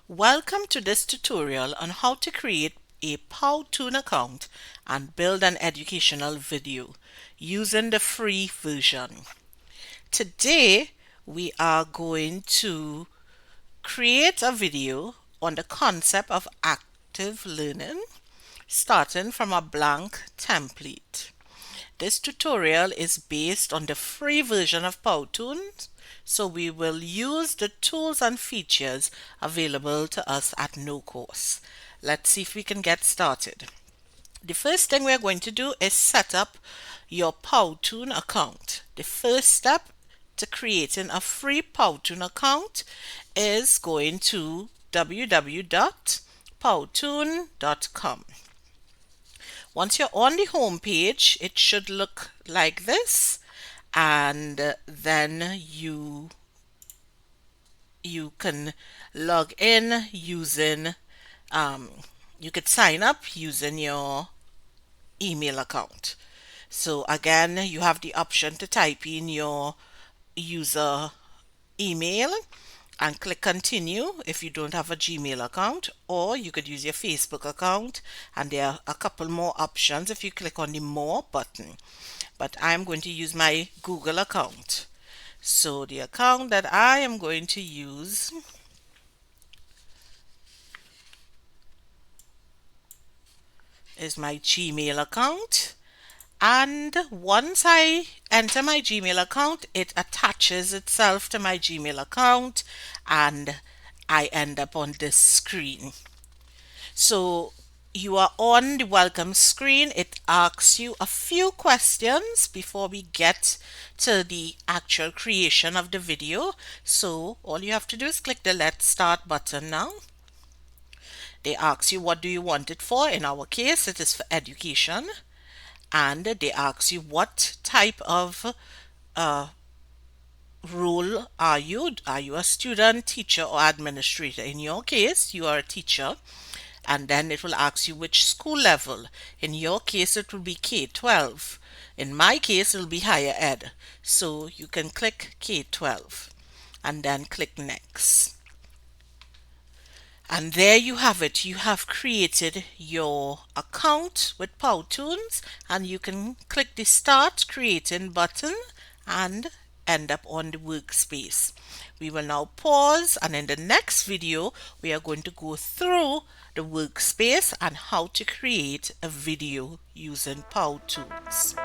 Welcome to this tutorial on how to create a Powtoon account and build an educational video using the free version. Today we are going to create a video on the concept of active learning starting from a blank template. This tutorial is based on the free version of Powtoon, so we will use the tools and features available to us at no cost. Let's see if we can get started. The first thing we're going to do is set up your Powtoon account. The first step to creating a free Powtoon account is going to www.powtoon.com. Once you're on the home page, it should look like this, and then you can log in using you could sign up using your email account. So again, you have the option to type in your user email and click continue if you don't have a Gmail account, or you could use your Facebook account, and there are a couple more options if you click on the more button, but I'm going to use my Google account. So the account that I am going to use is my Gmail account. And once I enter my Gmail account, it attaches itself to my Gmail account and I end up on this screen. So you are on the welcome screen. It asks you a few questions before we get to the actual creation of the video. So all you have to do is click the Let's Start button now. They ask you what do you want it for. In our case, it is for education. And they ask you what type of role are you? Are you a student, teacher, or administrator? In your case, you are a teacher. And then it will ask you which school level. In your case, it will be K-12. In my case, it will be higher ed. So you can click K-12 and then click next. And there you have it. You have created your account with Powtoons, and you can click the Start Creating button and end up on the workspace. We will now pause, and in the next video we are going to go through the workspace and how to create a video using Powtoons.